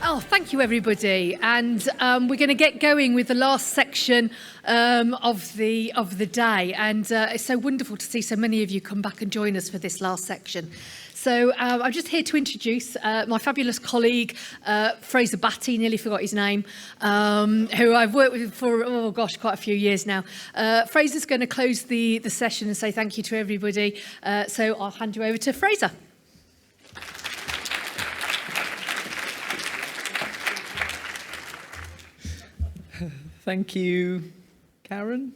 Oh, thank you, everybody. And we're going to get going with the last section of the day. And it's so wonderful to see so many of you come back and join us for this last section. So I'm just here to introduce my fabulous colleague, Fraser Batty, nearly forgot his name, who I've worked with for, quite a few years now. Fraser's going to close the session and say thank you to everybody. So I'll hand you over to Fraser. Thank you, Karen.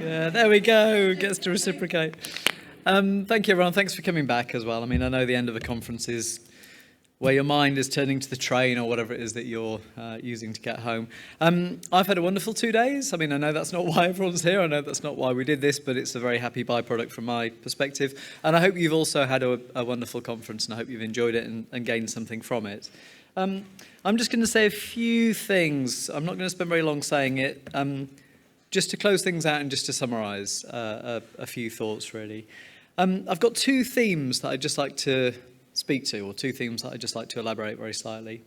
Yeah, there we go. Gets to reciprocate. Thank you, everyone. Thanks for coming back as well. I mean, I know the end of a conference is where your mind is turning to the train or whatever it is that you're using to get home. I've had a wonderful 2 days. I mean, I know that's not why everyone's here. I know that's not why we did this, but it's a very happy byproduct from my perspective. And I hope you've also had a wonderful conference, and I hope you've enjoyed it and gained something from it. I'm just going to say a few things. I'm not going to spend very long saying it. Just to close things out and just to summarise a few thoughts, really. I've got two themes that I'd just like to speak to, or two themes that I'd just like to elaborate very slightly.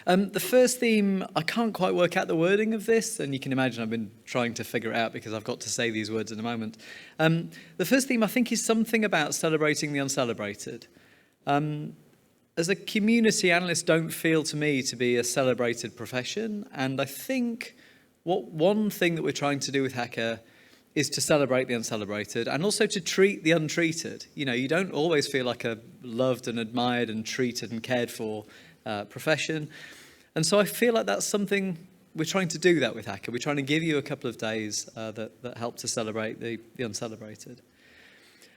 The first theme, I can't quite work out the wording of this, and you can imagine I've been trying to figure it out because I've got to say these words in a moment. The first theme, I think, is something about celebrating the uncelebrated. As a community, analysts don't feel to me to be a celebrated profession, and I think one thing that we're trying to do with HACA is to celebrate the uncelebrated and also to treat the untreated. You know, you don't always feel like a loved and admired and treated and cared for profession. And so I feel like that's something we're trying to do that with HACA. We're trying to give you a couple of days that help to celebrate the uncelebrated.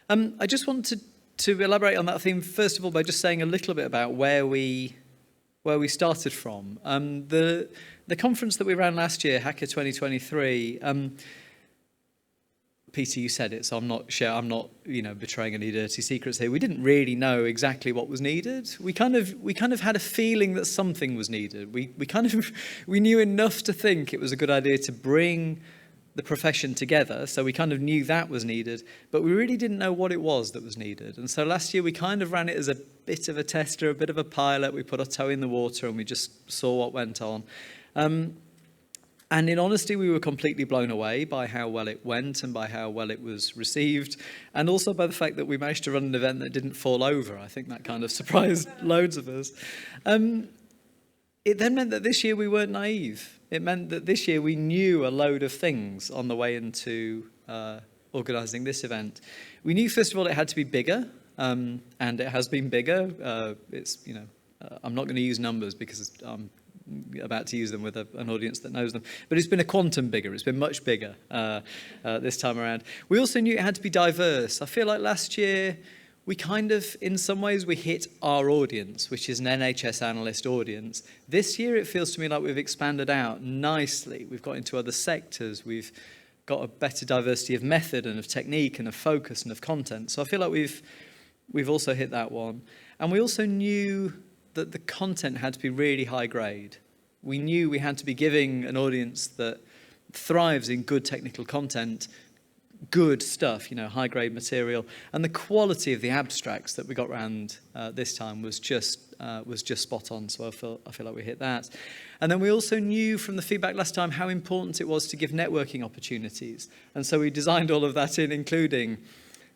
I just want to elaborate on that theme, first of all, by just saying a little bit about where we started from. The conference that we ran last year, HACA 2023, Peter, you said it, so I'm not betraying any dirty secrets here. We didn't really know exactly what was needed. We kind of had a feeling that something was needed. We knew enough to think it was a good idea to bring the profession together, so we kind of knew that was needed, but we really didn't know what it was that was needed. And so last year we kind of ran it as a bit of a tester, a bit of a pilot. We put our toe in the water and we just saw what went on. And in honesty, we were completely blown away by how well it went and by how well it was received, and also by the fact that we managed to run an event that didn't fall over. I think that kind of surprised loads of us. It then meant that this year we weren't naive. It meant that this year we knew a load of things on the way into organising this event. We knew, first of all, it had to be bigger, and it has been bigger. I'm not going to use numbers because I'm about to use them with an audience that knows them. But it's been a quantum bigger. It's been much bigger this time around. We also knew it had to be diverse. I feel like last year we kind of, in some ways, we hit our audience, which is an NHS analyst audience. This year, it feels to me like we've expanded out nicely. We've got into other sectors. We've got a better diversity of method and of technique and of focus and of content. So I feel like we've also hit that one. And we also knew that the content had to be really high grade. We knew we had to be giving an audience that thrives in good technical content, good stuff, high grade material, and the quality of the abstracts that we got around this time was just spot on. So I feel like we hit that. And then we also knew from the feedback last time how important it was to give networking opportunities, and so we designed all of that in, including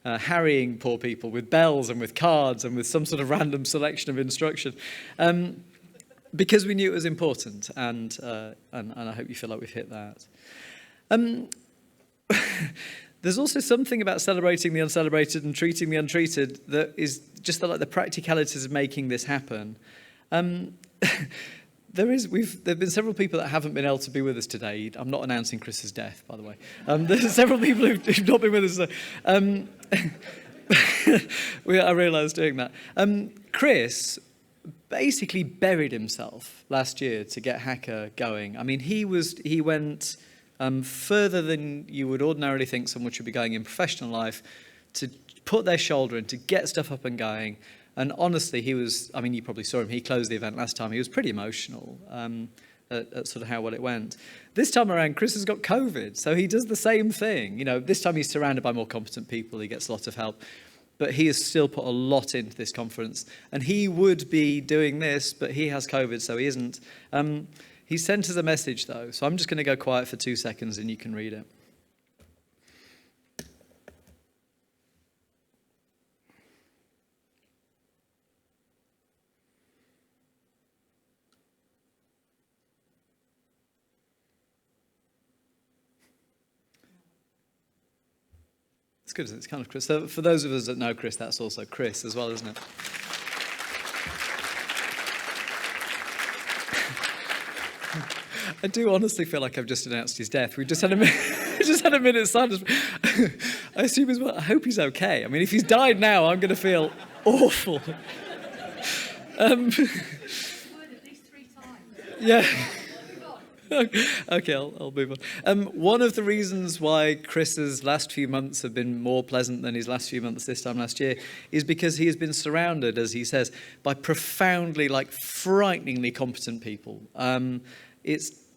harrying poor people with bells and with cards and with some sort of random selection of instruction, because we knew it was important, and I hope you feel like we've hit that. There's also something about celebrating the uncelebrated and treating the untreated that is just the practicalities of making this happen. There have been several people that haven't been able to be with us today. I'm not announcing Chris's death, by the way. There's several people who've not been with us today. I realised doing that. Chris basically buried himself last year to get HACA going. I mean, he went further than you would ordinarily think someone should be going in professional life to put their shoulder in, to get stuff up and going. And honestly, you probably saw him, he closed the event last time. He was pretty emotional at sort of how well it went. This time around, Chris has got COVID, so he does the same thing. This time he's surrounded by more competent people, he gets a lot of help. but he has still put a lot into this conference. And he would be doing this, but he has COVID, so he isn't. He sent us a message, though, so I'm just going to go quiet for 2 seconds and you can read it. It's good, isn't it? It's kind of Chris. So for those of us that know Chris, that's also Chris as well, isn't it? I do honestly feel like I've just announced his death. We've just had a minute's silence. I assume as well. I hope he's okay. I mean, if he's died now, I'm going to feel awful. Yeah. Okay, I'll move on. One of the reasons why Chris's last few months have been more pleasant than his last few months this time last year is because he has been surrounded, as he says, by profoundly, frighteningly competent people.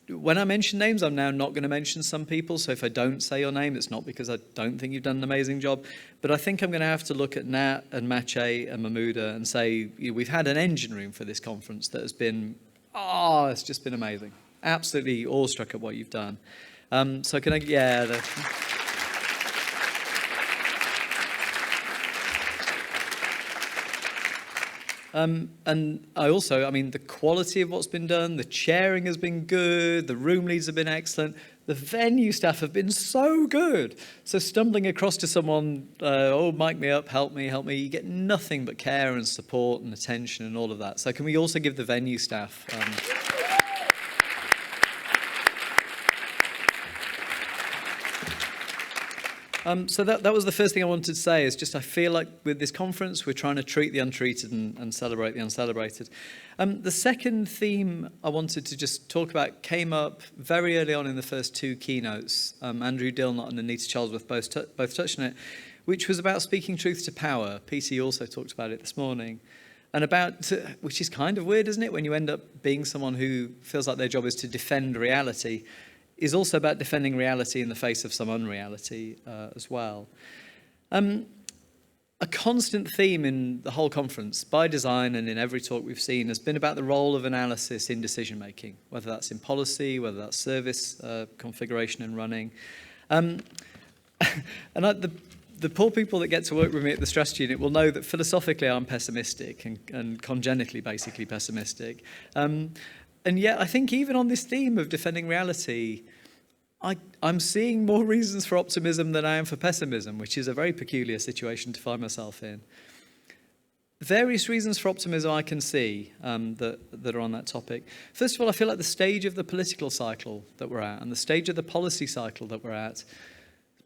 When I mention names, I'm now not going to mention some people. So if I don't say your name, it's not because I don't think you've done an amazing job. But I think I'm going to have to look at Nat and Mache and Mahmouda and say, we've had an engine room for this conference that has been, it's just been amazing. Absolutely awestruck at what you've done. So can I, and I also, the quality of what's been done, the chairing has been good, the room leads have been excellent, the venue staff have been so good. So stumbling across to someone, mic me up, help me, you get nothing but care and support and attention and all of that. So can we also give the venue staff... So that was the first thing I wanted to say, is just I feel like with this conference, we're trying to treat the untreated and celebrate the uncelebrated. The second theme I wanted to just talk about came up very early on in the first two keynotes. Andrew Dilnott and Anita Charlesworth both touched on it, which was about speaking truth to power. Peter also talked about it this morning. And which is kind of weird, isn't it, when you end up being someone who feels like their job is to defend reality, is also about defending reality in the face of some unreality as well. A constant theme in the whole conference, by design and in every talk we've seen, has been about the role of analysis in decision-making, whether that's in policy, whether that's service configuration and running. The poor people that get to work with me at the strategy unit will know that philosophically I'm pessimistic and congenitally basically pessimistic. And yet, I think even on this theme of defending reality, I'm seeing more reasons for optimism than I am for pessimism, which is a very peculiar situation to find myself in. Various reasons for optimism I can see that are on that topic. First of all, I feel like the stage of the political cycle that we're at and the stage of the policy cycle that we're at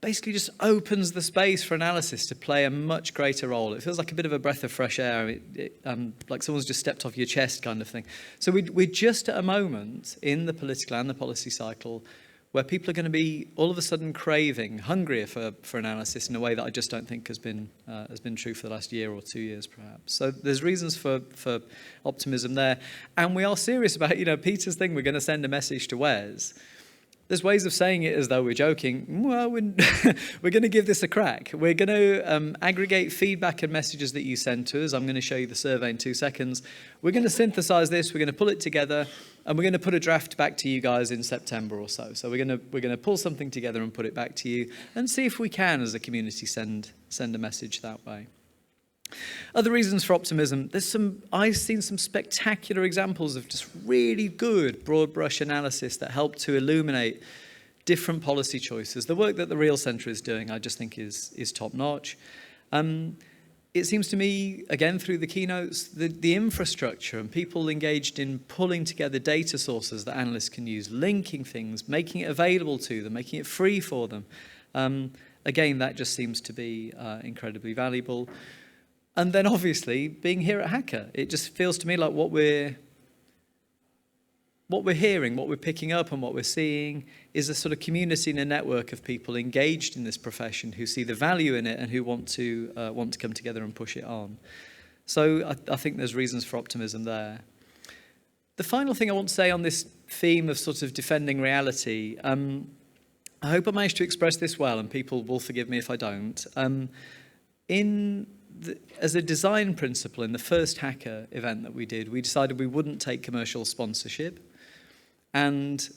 basically just opens the space for analysis to play a much greater role. It feels like a bit of a breath of fresh air, like someone's just stepped off your chest kind of thing. So we're just at a moment in the political and the policy cycle where people are going to be all of a sudden hungrier for analysis in a way that I just don't think has been true for the last year or 2 years, perhaps. So there's reasons for optimism there. And we are serious about, Peter's thing, we're going to send a message to Wes. There's ways of saying it as though we're joking. Well, we're going to give this a crack. We're going to aggregate feedback and messages that you send to us. I'm going to show you the survey in 2 seconds. We're going to synthesize this. We're going to pull it together, and we're going to put a draft back to you guys in September or so. So we're going to pull something together and put it back to you, and see if we can, as a community, send a message that way. Other reasons for optimism. I've seen some spectacular examples of just really good broad brush analysis that help to illuminate different policy choices. The work that the Real Centre is doing, I just think is top notch. It seems to me, again, through the keynotes, the infrastructure and people engaged in pulling together data sources that analysts can use, linking things, making it available to them, making it free for them. Again, that just seems to be incredibly valuable. And then obviously, being here at HACA, it just feels to me like what we're hearing, what we're picking up and what we're seeing is a sort of community and a network of people engaged in this profession who see the value in it and who want to come together and push it on. So I think there's reasons for optimism there. The final thing I want to say on this theme of sort of defending reality, I hope I managed to express this well, and people will forgive me if I don't. In as a design principle, in the first HACA event that we did, we decided we wouldn't take commercial sponsorship. And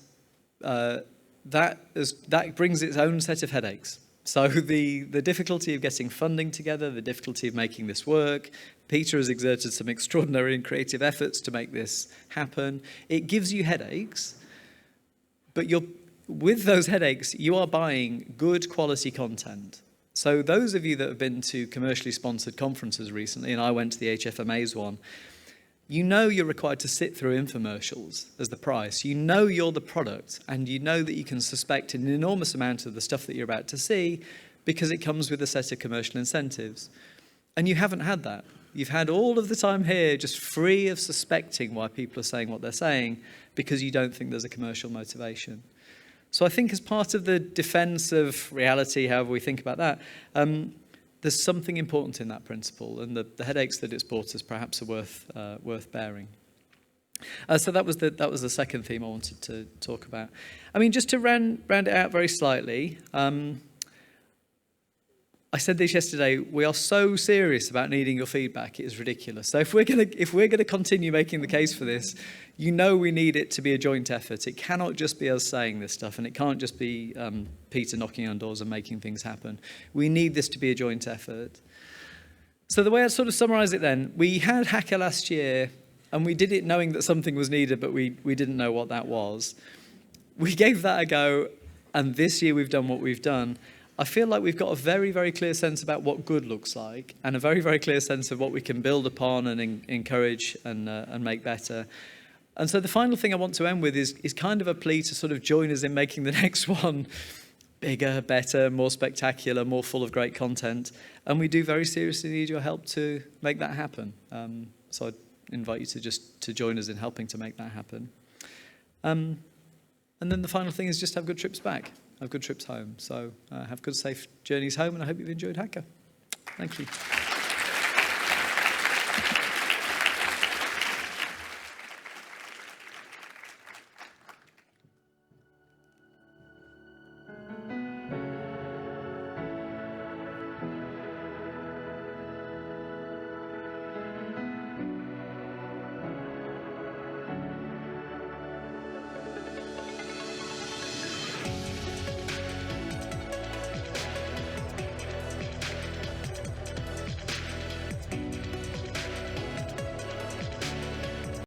that brings its own set of headaches. So the difficulty of getting funding together, the difficulty of making this work, Peter has exerted some extraordinary and creative efforts to make this happen. It gives you headaches, but with those headaches, you are buying good quality content. So those of you that have been to commercially sponsored conferences recently, and I went to the HFMA's one, you know you're required to sit through infomercials as the price. You know you're the product, and you know that you can suspect an enormous amount of the stuff that you're about to see because it comes with a set of commercial incentives. And you haven't had that. You've had all of the time here just free of suspecting why people are saying what they're saying because you don't think there's a commercial motivation. So I think as part of the defense of reality, however we think about that, there's something important in that principle, and the headaches that it's brought us perhaps are worth bearing. So that was the second theme I wanted to talk about. I mean, just to round it out very slightly, I said this yesterday, we are so serious about needing your feedback, it is ridiculous. So if we're gonna continue making the case for this, you know we need it to be a joint effort. It cannot just be us saying this stuff, and it can't just be Peter knocking on doors and making things happen. We need this to be a joint effort. So the way I'd sort of summarize it then, we had HACA last year, and we did it knowing that something was needed, but we didn't know what that was. We gave that a go, and this year we've done what we've done. I feel like we've got a very, very clear sense about what good looks like, and a very, very clear sense of what we can build upon and encourage and make better. And so the final thing I want to end with is kind of a plea to sort of join us in making the next one bigger, better, more spectacular, more full of great content. And we do very seriously need your help to make that happen. So I'd invite you to join us in helping to make that happen. And then the final thing is just have good trips back. Have good trips home. So have good, safe journeys home, and I hope you've enjoyed HACA. Thank you.